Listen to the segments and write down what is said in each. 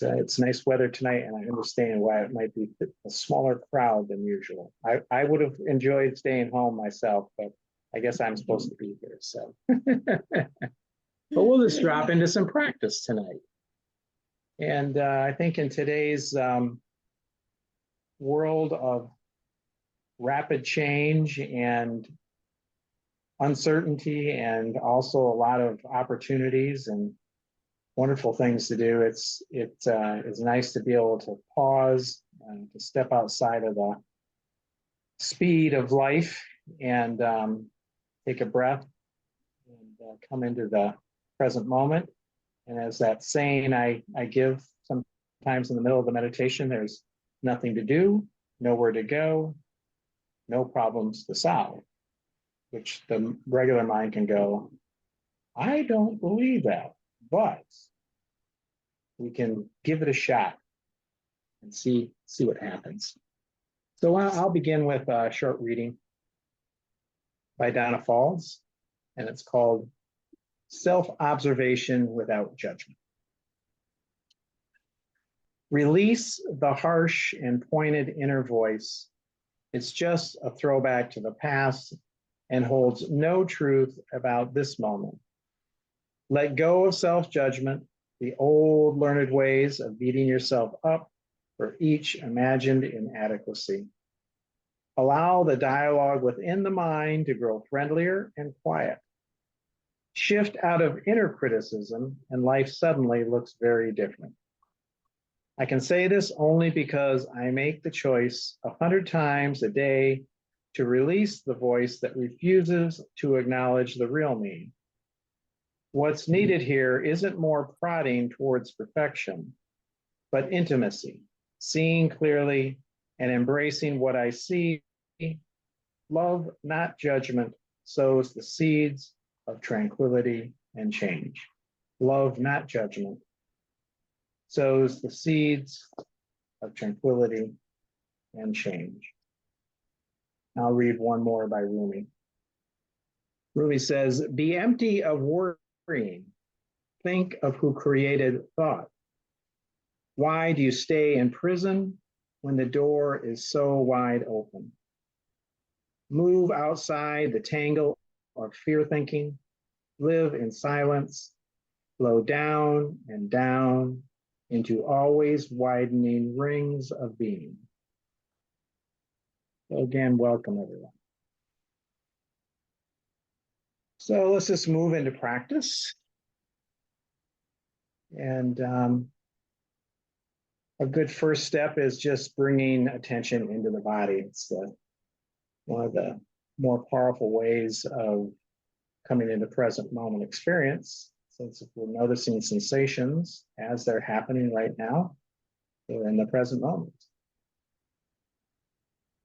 it's nice weather tonight, and I understand why it might be a smaller crowd than usual. I would have enjoyed staying home myself, but I guess I'm supposed to be here. So, but we'll just drop into some practice tonight. And I think in today's world of rapid change and uncertainty, and also a lot of opportunities and wonderful things to do, it's nice to be able to pause and to step outside of the speed of life and take a breath and come into the present moment. And as that saying I give sometimes in the middle of the meditation, there's nothing to do, nowhere to go, no problems to solve, which the regular mind can go, I don't believe that, but we can give it a shot and see what happens. So I'll begin with a short reading by Donna Falls, and it's called Self-Observation Without Judgment. Release the harsh and pointed inner voice. It's just a throwback to the past and holds no truth about this moment. Let go of self-judgment, the old learned ways of beating yourself up for each imagined inadequacy. Allow the dialogue within the mind to grow friendlier and quiet. Shift out of inner criticism, and life suddenly looks very different. I can say this only because I make the choice 100 times a day to release the voice that refuses to acknowledge the real me. What's needed here isn't more prodding towards perfection, but intimacy, seeing clearly and embracing what I see. Love, not judgment, sows the seeds of tranquility and change. Love, not judgment, sows the seeds of tranquility and change. I'll read one more by Rumi. Rumi says, be empty of worrying. Think of who created thought. Why do you stay in prison when the door is so wide open? Move outside the tangle of fear thinking. Live in silence. Flow down and down into always widening rings of being. So again, welcome everyone. So let's just move into practice. And a good first step is just bringing attention into the body. It's one of the more powerful ways of coming into present moment experience. Since if we're noticing sensations as they're happening right now, we're in the present moment.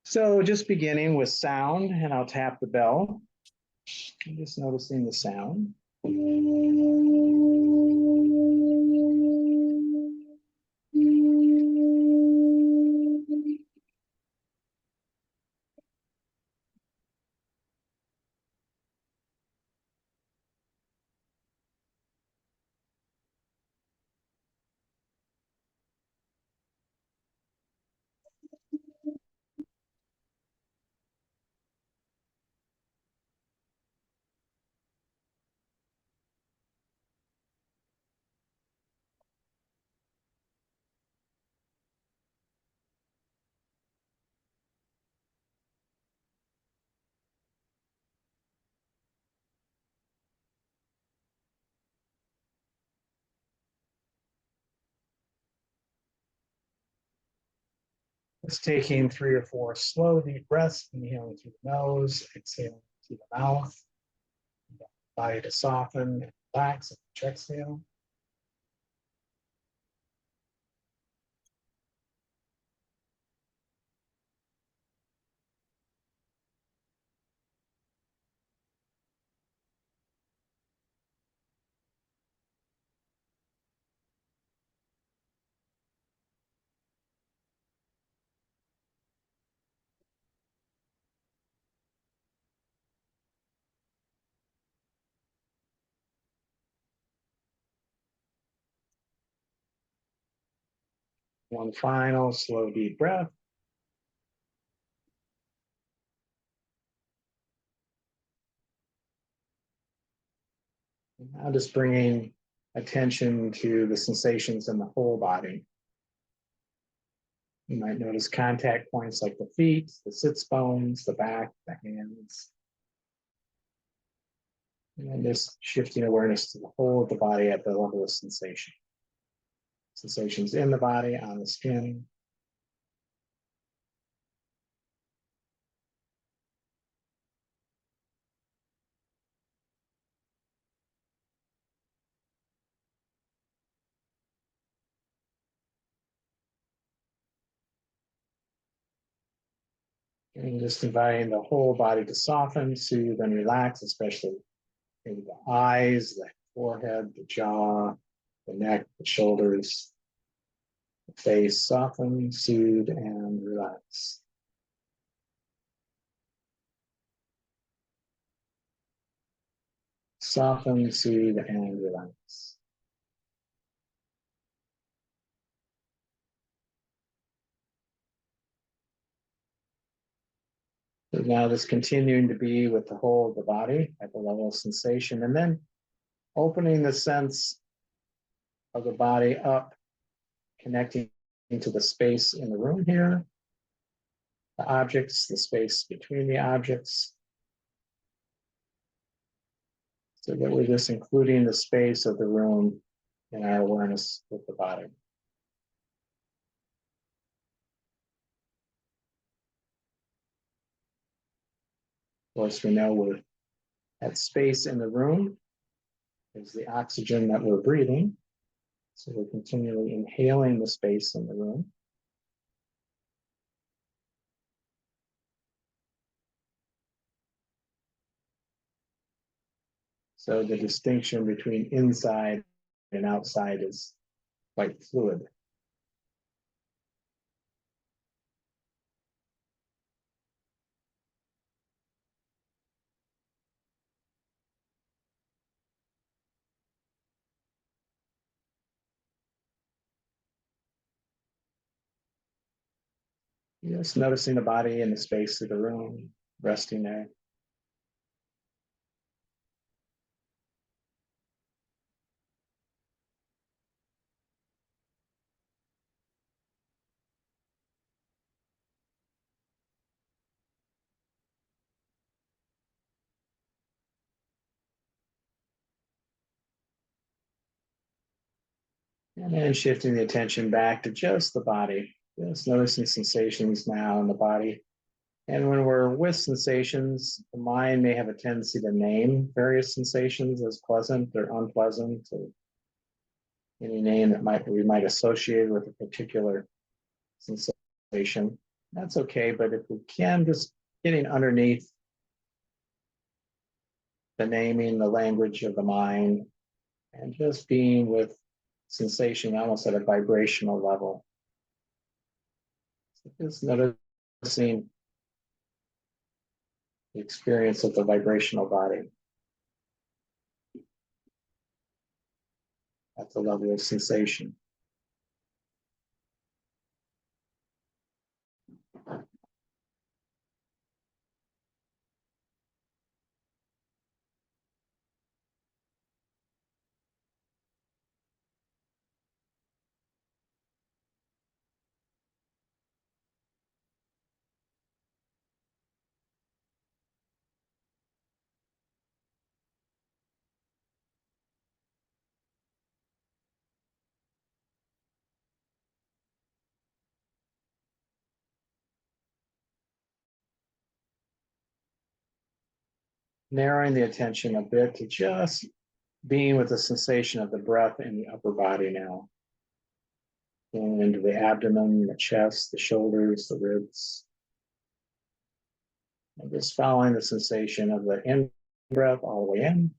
So just beginning with sound, and I'll tap the bell. I'm just noticing the sound. Just taking 3 or 4 slow, deep breaths, inhaling through the nose, exhaling through the mouth. Body to soften and relax and exhale. One final slow, deep breath. Now just bringing attention to the sensations in the whole body. You might notice contact points like the feet, the sits bones, the back, the hands. And just shifting awareness to the whole of the body at the level of sensation. Sensations in the body, on the skin. And just inviting the whole body to soften, soothe, and relax, especially maybe the eyes, the forehead, the jaw, the neck, the shoulders, the face. Soften, soothe, and relax. Soften, soothe, and relax. So now just continuing to be with the whole of the body at the level of sensation, and then opening the sense of the body up, connecting into the space in the room here, the objects, the space between the objects, so that we're just including the space of the room in our awareness with the body. Of course, we know we're that space in the room is the oxygen that we're breathing. So we're continually inhaling the space in the room. So the distinction between inside and outside is quite fluid. Just noticing the body and the space of the room, resting there. And then shifting the attention back to just the body, just noticing sensations now in the body. And when we're with sensations, the mind may have a tendency to name various sensations as pleasant or unpleasant, or any name that we might associate with a particular sensation. That's okay, but if we can, just getting underneath the naming, the language of the mind, and just being with sensation almost at a vibrational level. So just noticing the experience of the vibrational body at the level of sensation. Narrowing the attention a bit to just being with the sensation of the breath in the upper body now. Going into the abdomen, the chest, the shoulders, the ribs. And just following the sensation of the in breath all the way in.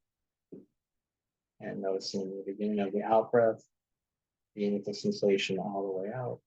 And noticing the beginning of the out breath, being with the sensation all the way out.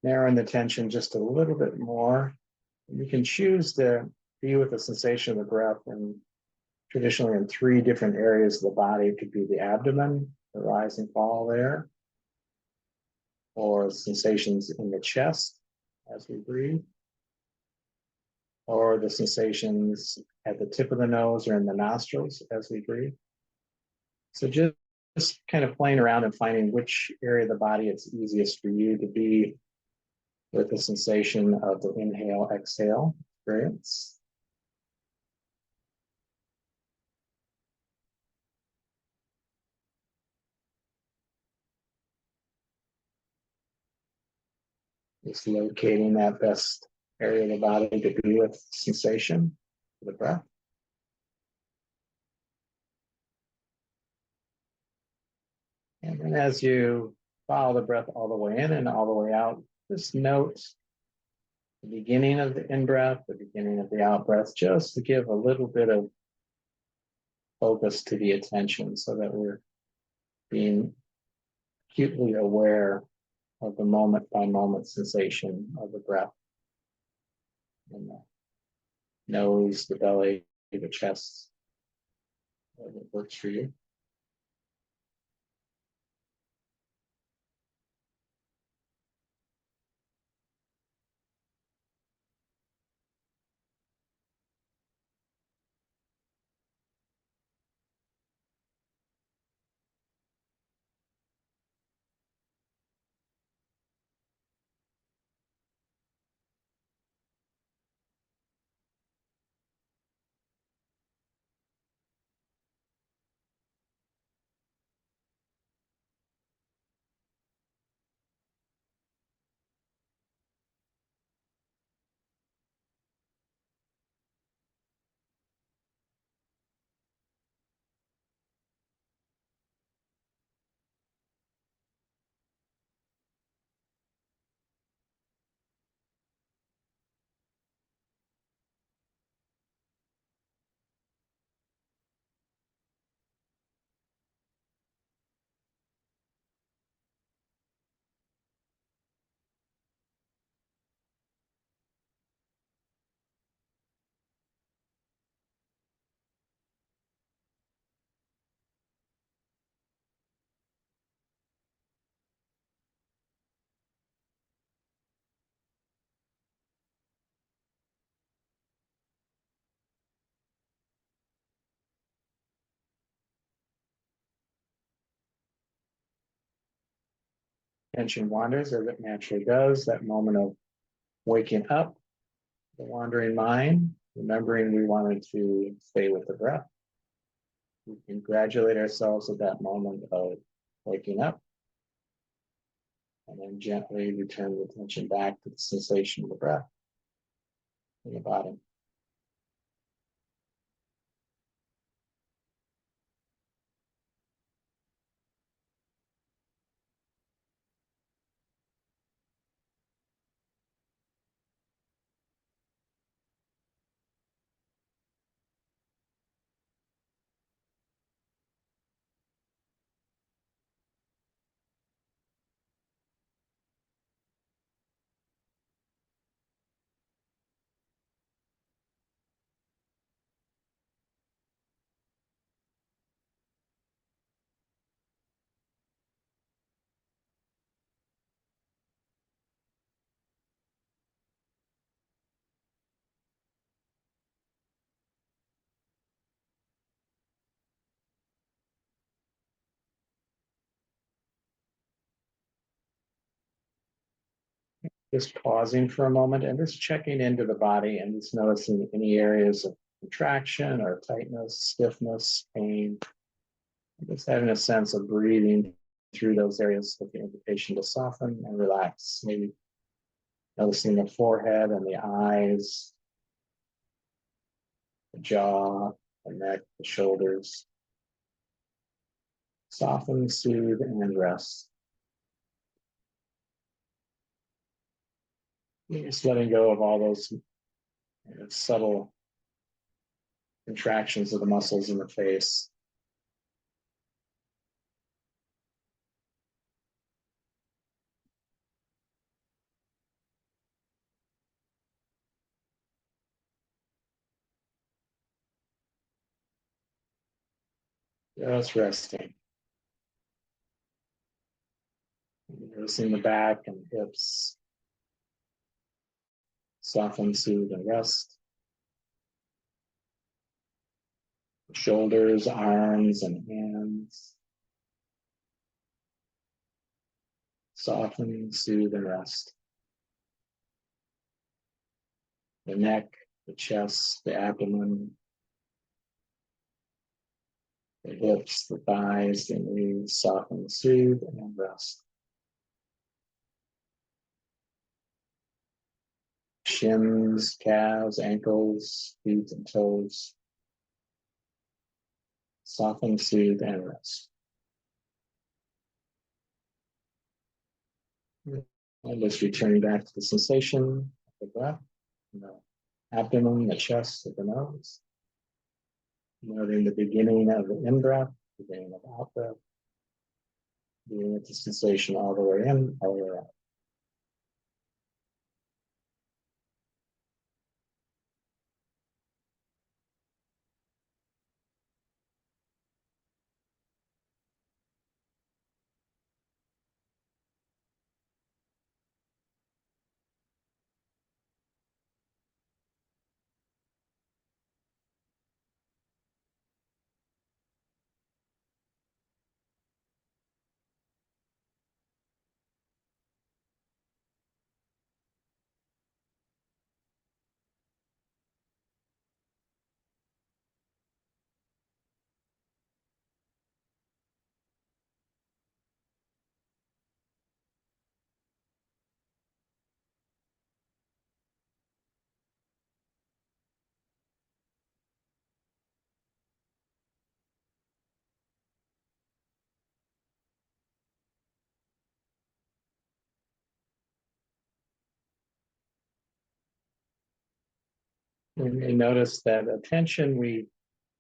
narrowing the tension just a little bit more. You can choose to be with the sensation of the breath, and traditionally in three different areas of the body. It could be the abdomen, the rise and fall there, or sensations in the chest as we breathe, or the sensations at the tip of the nose or in the nostrils as we breathe. So just kind of playing around and finding which area of the body it's easiest for you to be with the sensation of the inhale, exhale experience. Just locating that best area of the body to be with sensation, the breath. And then as you follow the breath all the way in and all the way out, just note the beginning of the in-breath, the beginning of the out-breath, just to give a little bit of focus to the attention so that we're being acutely aware of the moment by moment sensation of the breath in the nose, the belly, the chest, whatever works for you. Attention wanders as it naturally does, that moment of waking up, the wandering mind, remembering we wanted to stay with the breath. We congratulate ourselves at that moment of waking up, and then gently return the attention back to the sensation of the breath in the body. Just pausing for a moment and just checking into the body and just noticing any areas of contraction or tightness, stiffness, pain. Just having a sense of breathing through those areas with the invitation to soften and relax. Maybe noticing the forehead and the eyes, the jaw, the neck, the shoulders. Soften, soothe, and rest. Just letting go of all those subtle contractions of the muscles in the face. Just resting. Noticing the back and hips. Soften, soothe, and rest. Shoulders, arms, and hands. Soften, soothe, and rest. The neck, the chest, the abdomen, the hips, the thighs, the knees. Soften, soothe, and rest. Shins, calves, ankles, feet, and toes. Soften, soothe, and rest. And just returning back to the sensation of the breath, the abdomen, the chest, the nose. Noting the beginning of the in-breath, the beginning of the out-breath, beginning with the sensation all the way in, all the way out. And you notice that attention we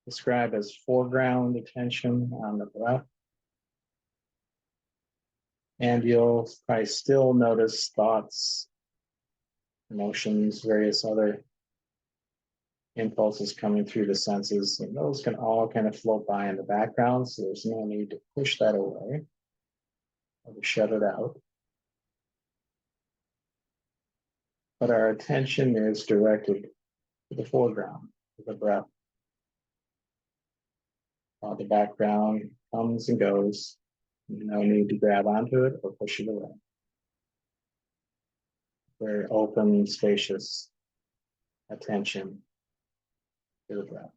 describe as foreground attention on the breath. And you'll probably still notice thoughts, emotions, various other impulses coming through the senses, and those can all kind of float by in the background, so there's no need to push that away or to shut it out. But our attention is directed to the foreground, to the breath. While the background comes and goes, no need to grab onto it or push it away. Very open, spacious attention to the breath.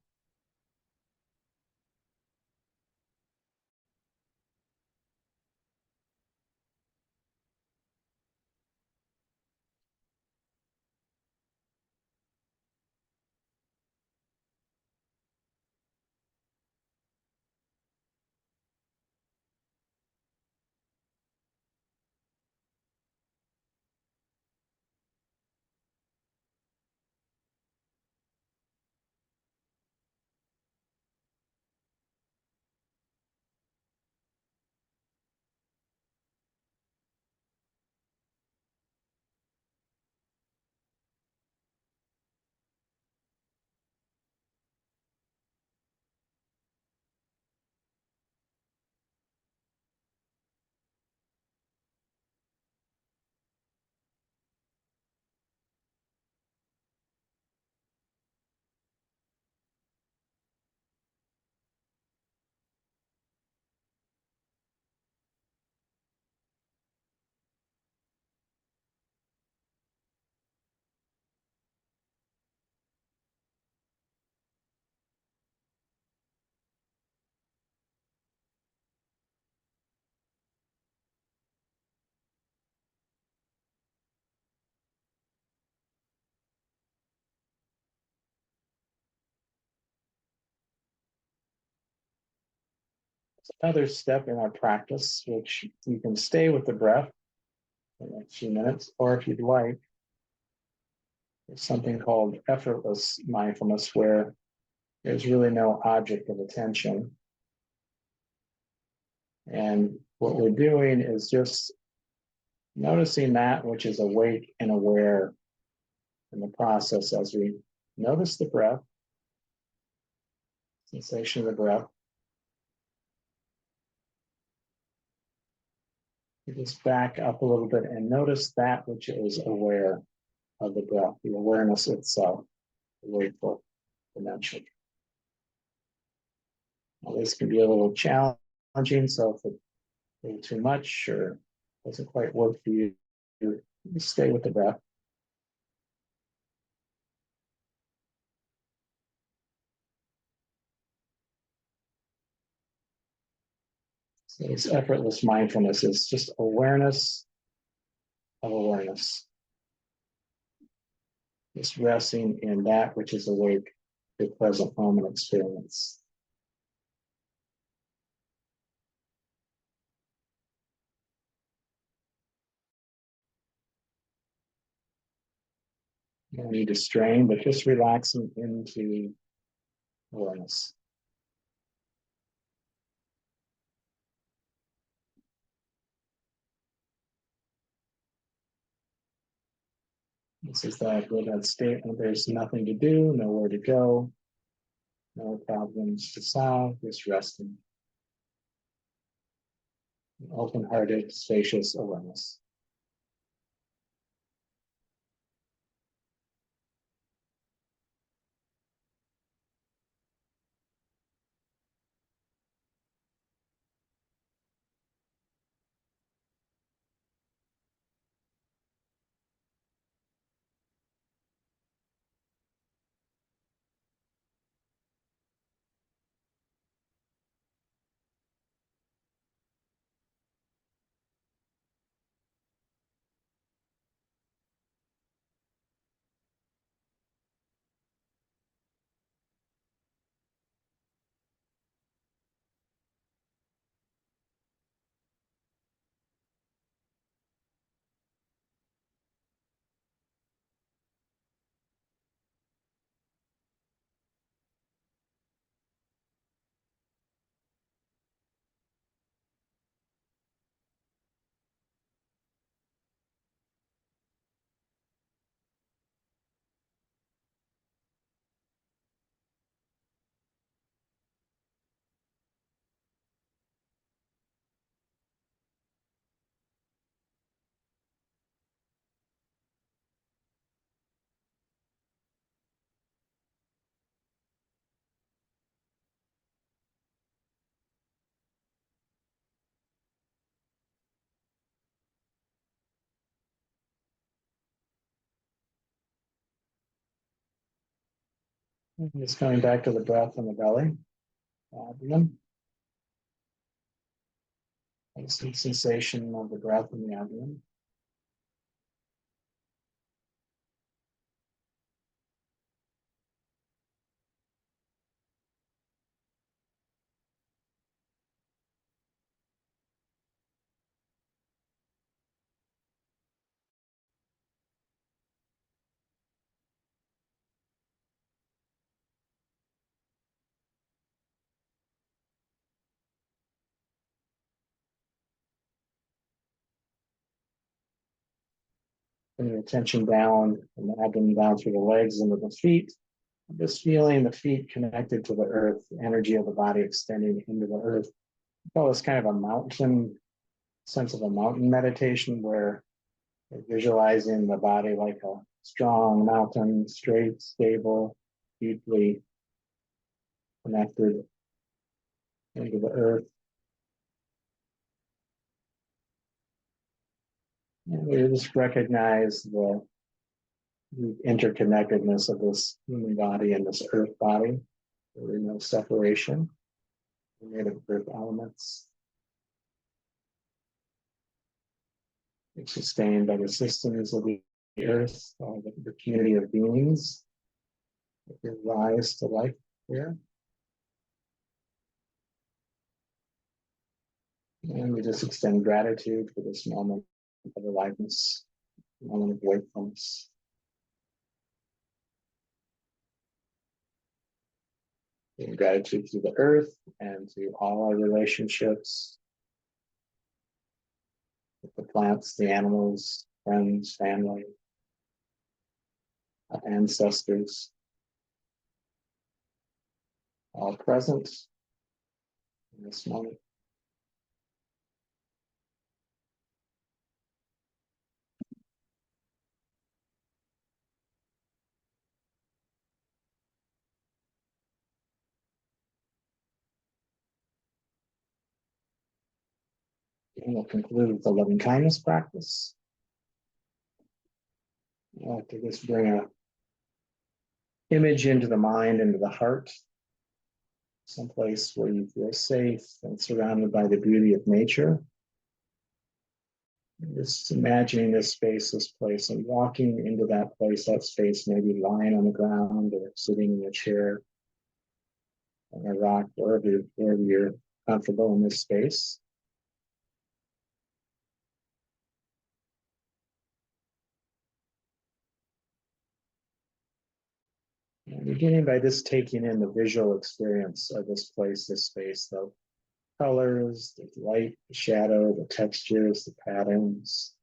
Another step in our practice, which you can stay with the breath for the next few minutes, or if you'd like, there's something called effortless mindfulness, where there's really no object of attention. And what we're doing is just noticing that which is awake and aware in the process as we notice the breath, sensation of the breath, Just back up a little bit and notice that which is aware of the breath, the awareness itself, the wakeful dimension. Now, this can be a little challenging, so if it's a little too much or doesn't quite work for you, stay with the breath. So this effortless mindfulness is just awareness of awareness. Just resting in that which is awake, the present moment experience. You don't need to strain, but just relaxing into awareness. This is that statement. There's nothing to do, nowhere to go, no problems to solve, just resting. Open-hearted, spacious awareness. Just coming back to the breath in the belly, abdomen. Some sensation of the breath in the abdomen. Bring your attention down from the abdomen down through the legs into the feet. Just feeling the feet connected to the earth, the energy of the body extending into the earth. Well, it's kind of a mountain sense of a mountain meditation where you're visualizing the body like a strong mountain, straight, stable, deeply connected into the earth. And we just recognize the interconnectedness of this human body and this earth body. There is no separation. We're made of earth elements. It's sustained by the systems of the earth, the community of beings that give rise to life here. And we just extend gratitude for this moment of aliveness, moment of wakefulness. In gratitude to the earth and to all our relationships with the plants, the animals, friends, family, our ancestors, all present in this moment. And we'll conclude with the loving kindness practice. I like to just bring a image into the mind, into the heart, someplace where you feel safe and surrounded by the beauty of nature. Just imagining this space, this place, and walking into that place, that space, maybe lying on the ground or sitting in a chair on a rock, wherever you're comfortable in this space. And beginning by just taking in the visual experience of this place, this space, the colors, the light, the shadow, the textures, the patterns.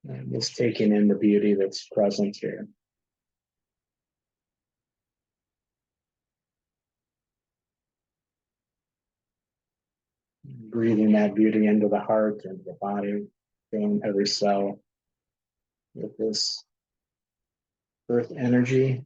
And just taking in the beauty that's present here. Breathing that beauty into the heart and the body, filling every cell with this earth energy.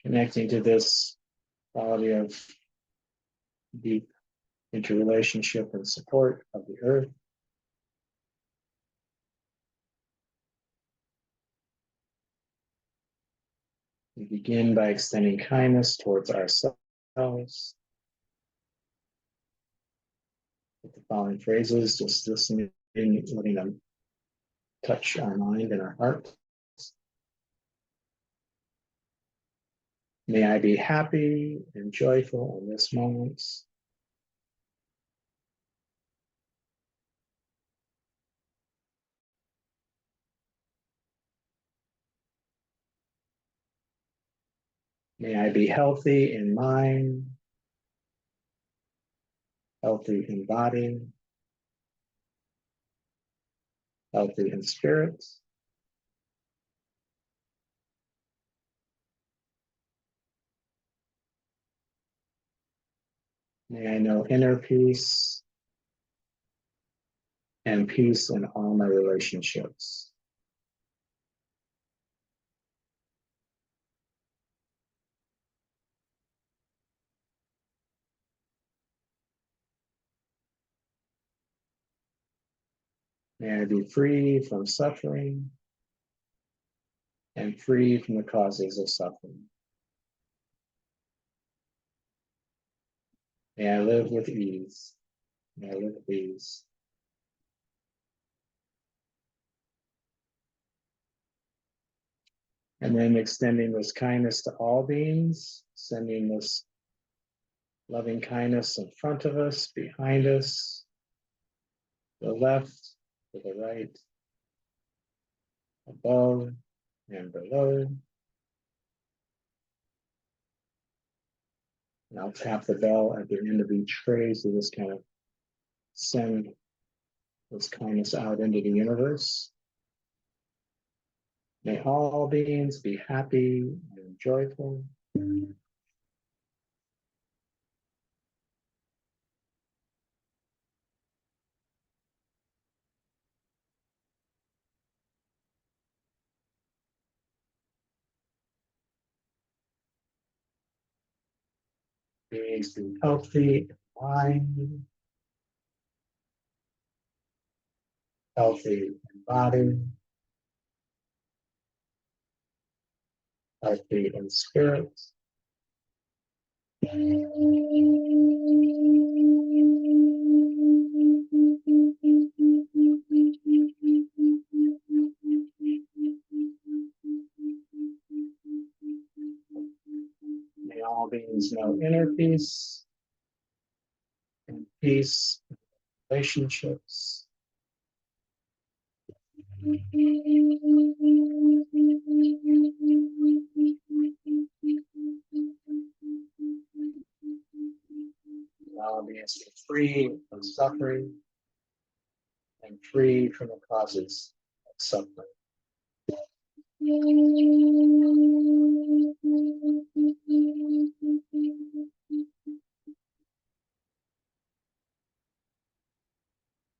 Connecting to this quality of deep interrelationship and support of the earth. We begin by extending kindness towards ourselves. With the following phrases, just listening, letting them touch our mind and our heart. May I be happy and joyful in this moment. May I be healthy in mind, healthy in body, healthy in spirit. May I know inner peace and peace in all my relationships. May I be free from suffering and free from the causes of suffering. May I live with ease. May I live with ease. And then extending this kindness to all beings, sending this loving kindness in front of us, behind us, to the left, to the right, above and below. And I'll tap the bell at the end of each phrase to just kind of send this kindness out into the universe. May all beings be happy and joyful. Beings be healthy in mind, healthy in body, healthy in spirit. May all beings know inner peace and peace in relationships. May all beings be free from suffering and free from the causes of suffering.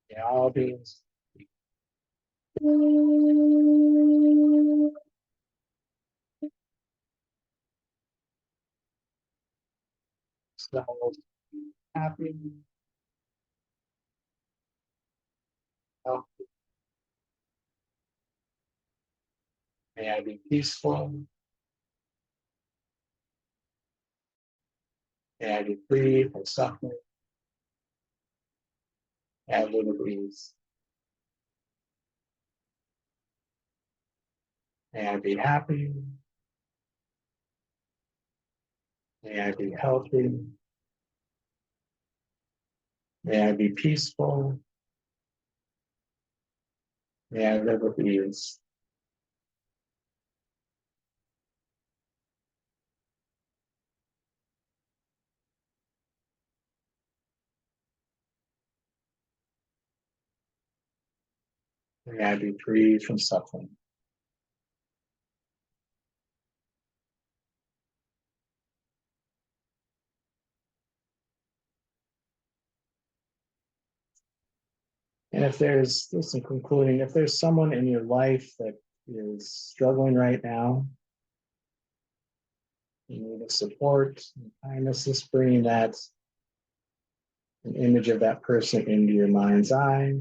May all beings themselves happy, healthy. May I be peaceful. May I be free from suffering. May I live at ease. May I be happy. May I be healthy. May I be peaceful. May I live with ease. May I be free from suffering. And if there's, this is concluding, if there's someone in your life that is struggling right now, you need a support and kindness, just bringing that, an image of that person into your mind's eye.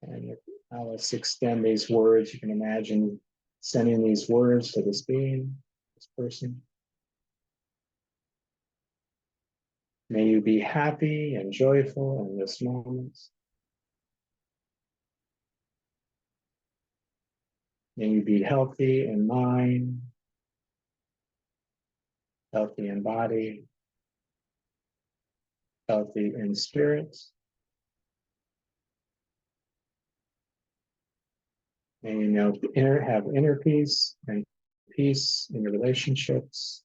And now let's extend these words. You can imagine sending these words to this being, this person. May you be happy and joyful in this moment. May you be healthy in mind, healthy in body, healthy in spirit. May you know, have inner peace and peace in your relationships.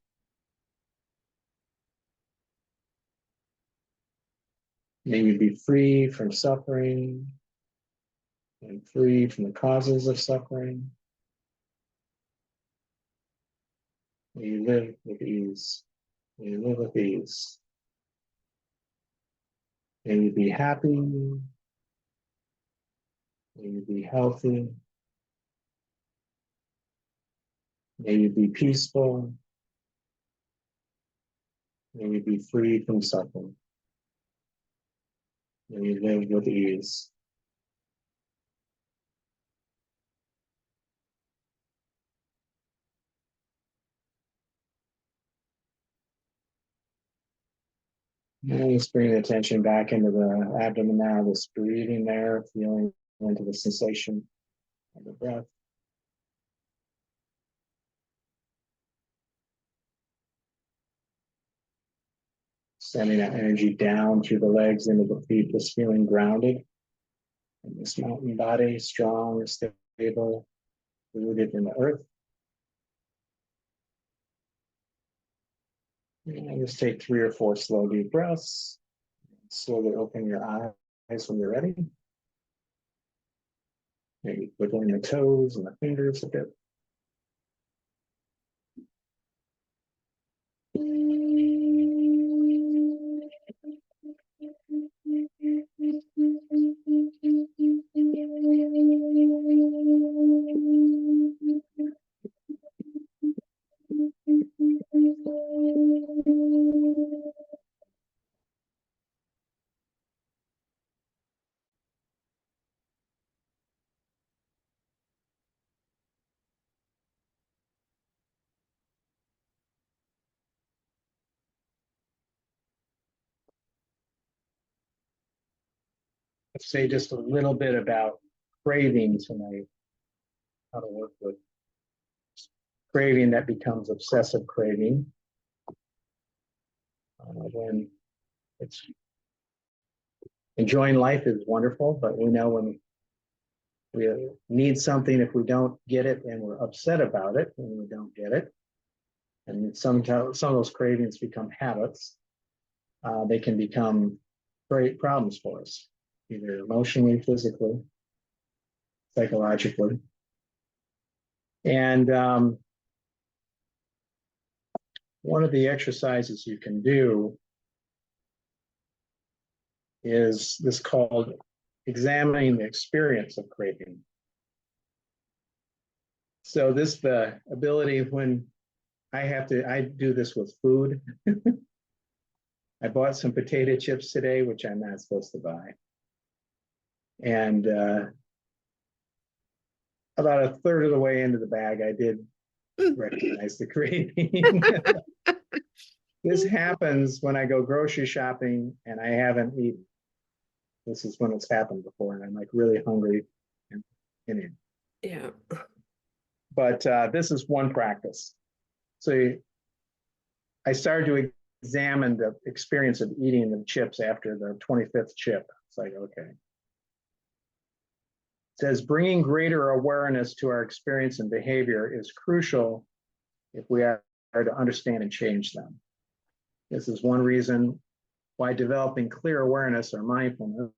May you be free from suffering and free from the causes of suffering. May you live with ease. May you live with ease. May you be happy. May you be healthy. May you be peaceful. May you be free from suffering. May you live with ease. And just bring the attention back into the abdomen now, this breathing there, feeling into the sensation of the breath. Sending that energy down through the legs into the feet, just feeling grounded in this mountain body, strong, stable, rooted in the earth. And just take 3 or 4 slow, deep breaths. Slowly open your eyes when you're ready. Maybe wiggling the toes and the fingers a bit. Let's say just a little bit about craving tonight, how to work with craving that becomes obsessive craving. When it's enjoying life is wonderful, but we know when we need something, if we don't get it and we're upset about it when we don't get it. And sometimes some of those cravings become habits. They can become great problems for us, either emotionally, physically, psychologically. And one of the exercises you can do is this called examining the experience of craving. So this the ability when I do this with food. I bought some potato chips today, which I'm not supposed to buy. And about a third of the way into the bag, I did recognize the craving. This happens when I go grocery shopping and I haven't eaten. This is when it's happened before, and I'm like really hungry and in it. Yeah. But this is one practice. So I started to examine the experience of eating the chips after the 25th chip. It's like, okay. It says bringing greater awareness to our experience and behavior is crucial if we are to understand and change them. This is one reason why developing clear awareness or mindfulness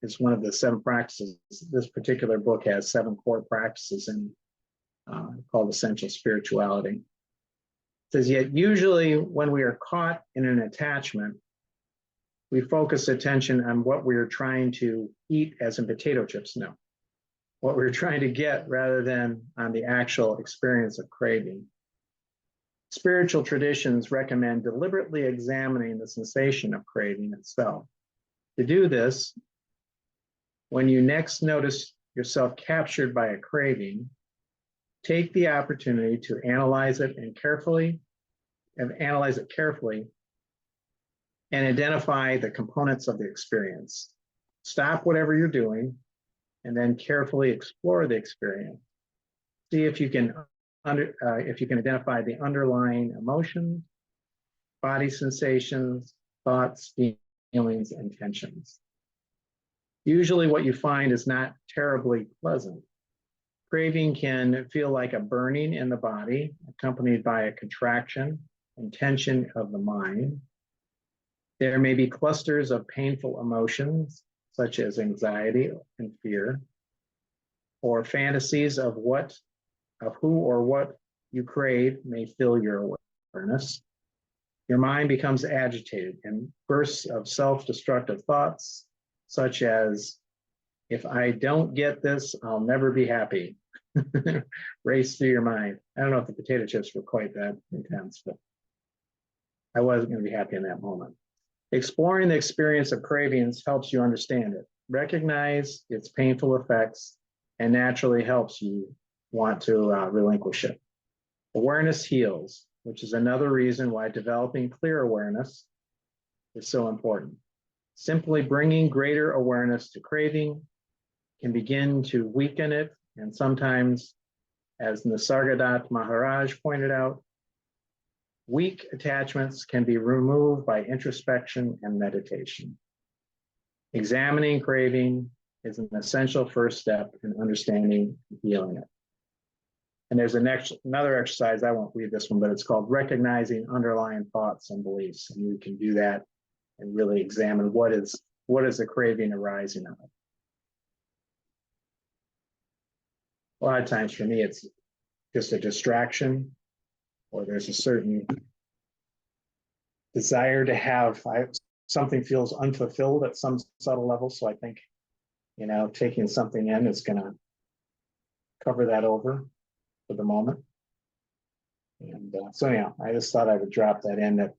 is one of the 7 practices. This particular book has 7 core practices in called Essential Spirituality. It says, yet usually when we are caught in an attachment, we focus attention on what we're trying to eat, as in potato chips, no. What we're trying to get rather than on the actual experience of craving. Spiritual traditions recommend deliberately examining the sensation of craving itself. To do this, when you next notice yourself captured by a craving, take the opportunity to analyze it carefully and identify the components of the experience. Stop whatever you're doing and then carefully explore the experience. See if you can identify the underlying emotions, body sensations, thoughts, feelings, and tensions. Usually what you find is not terribly pleasant. Craving can feel like a burning in the body, accompanied by a contraction and tension of the mind. There may be clusters of painful emotions, such as anxiety and fear, or fantasies of who or what you crave may fill your awareness. Your mind becomes agitated and bursts of self-destructive thoughts, such as, if I don't get this, I'll never be happy. Race through your mind. I don't know if the potato chips were quite that intense, but I wasn't going to be happy in that moment. Exploring the experience of cravings helps you understand it, recognize its painful effects, and naturally helps you want to relinquish it. Awareness heals, which is another reason why developing clear awareness is so important. Simply bringing greater awareness to craving can begin to weaken it, and sometimes, as Nisargadatta Maharaj pointed out, weak attachments can be removed by introspection and meditation. Examining craving is an essential first step in understanding and healing it. And there's another exercise, I won't read this one, but it's called recognizing underlying thoughts and beliefs. And you can do that and really examine what is the craving arising out of. A lot of times for me, it's just a distraction, or there's a certain desire to have something feels unfulfilled at some subtle level. So I think, taking something in is going to cover that over for the moment. And so yeah, I just thought I would drop that in, that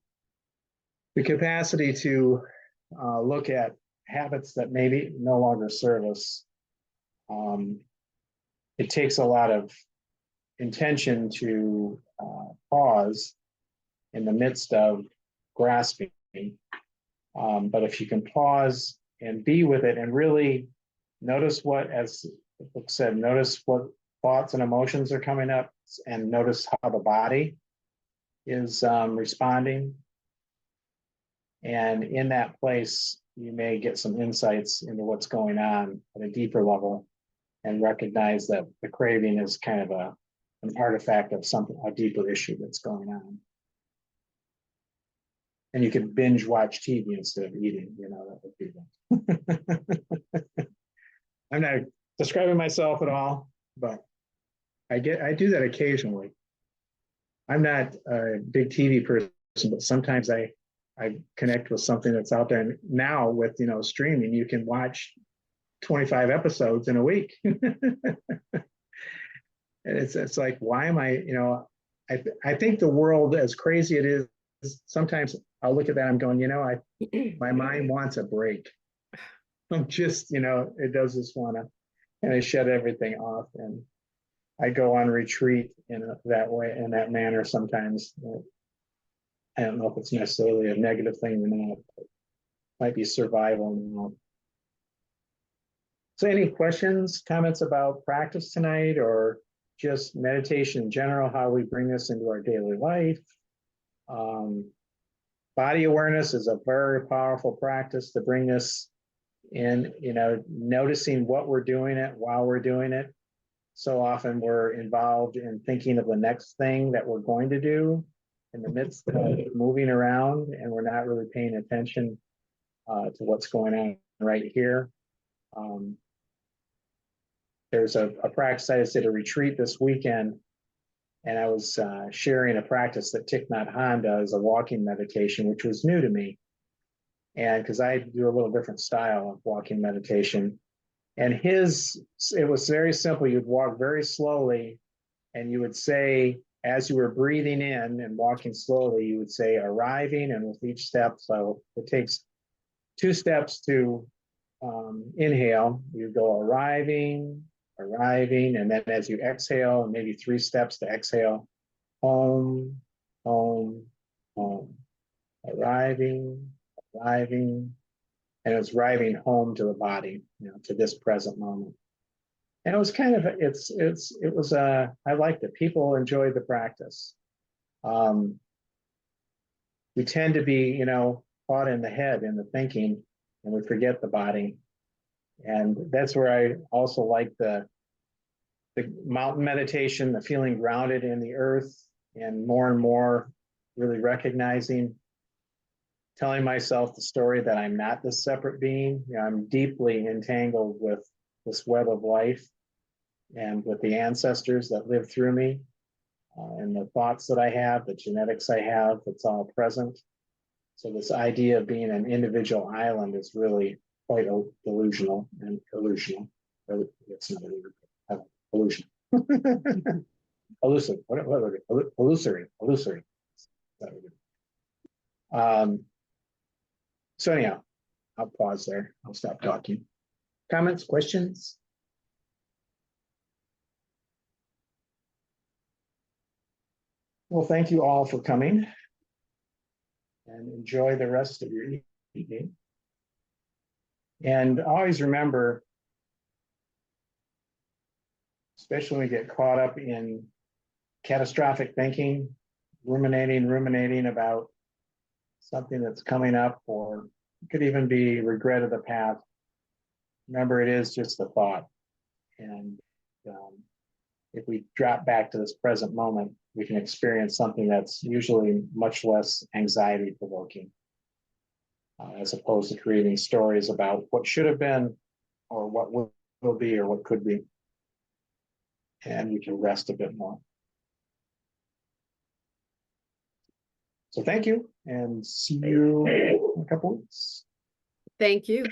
the capacity to look at habits that maybe no longer serve us. It takes a lot of intention to pause in the midst of grasping. But if you can pause and be with it and really notice what, as the book said, notice what thoughts and emotions are coming up, and notice how the body is responding. And in that place, you may get some insights into what's going on at a deeper level, and recognize that the craving is kind of an artifact of something, a deeper issue that's going on. And you could binge watch TV instead of eating, that would be that. I'm not describing myself at all, but I do that occasionally. I'm not a big TV person, but sometimes I connect with something that's out there. And now with streaming, you can watch 25 episodes in a week. And it's like, why am I, I think the world, as crazy it is, sometimes I'll look at that, I'm going, my mind wants a break. I'm just, it does just want to kind of shut everything off. And I go on retreat in that way, in that manner sometimes. I don't know if it's necessarily a negative thing or not, but it might be survival. So any questions, comments about practice tonight, or just meditation in general, how we bring this into our daily life? Body awareness is a very powerful practice to bring this in, noticing what we're doing it while we're doing it. So often we're involved in thinking of the next thing that we're going to do in the midst of moving around, and we're not really paying attention to what's going on right here. There's a practice I did a retreat this weekend, and I was sharing a practice that Thich Nhat Hanh does, a walking meditation, which was new to me. And because I do a little different style of walking meditation. And it was very simple. You'd walk very slowly, and you would say, as you were breathing in and walking slowly, you would say arriving, and with each step, so it takes 2 steps to inhale, you go arriving, and then as you exhale, and maybe 3 steps to exhale, home, home, home, arriving, and it's arriving home to the body, to this present moment. And it was kind of, I liked it. People enjoyed the practice. We tend to be, caught in the head, in the thinking, and we forget the body. And that's where I also like the mountain meditation, the feeling grounded in the earth, and more really recognizing, telling myself the story that I'm not this separate being. I'm deeply entangled with this web of life and with the ancestors that lived through me, and the thoughts that I have, the genetics I have, it's all present. So this idea of being an individual island is really quite delusional and illusional. It's not illusion. Illusory. What illusory. So anyhow, I'll pause there. I'll stop talking. Comments, questions? Well, thank you all for coming, and enjoy the rest of your evening. And always remember, especially when we get caught up in catastrophic thinking, ruminating about something that's coming up, or it could even be regret of the past. Remember, it is just a thought. And if we drop back to this present moment, we can experience something that's usually much less anxiety provoking, as opposed to creating stories about what should have been, or what will be, or what could be. And we can rest a bit more. So thank you, and see you in a couple weeks. Thank you.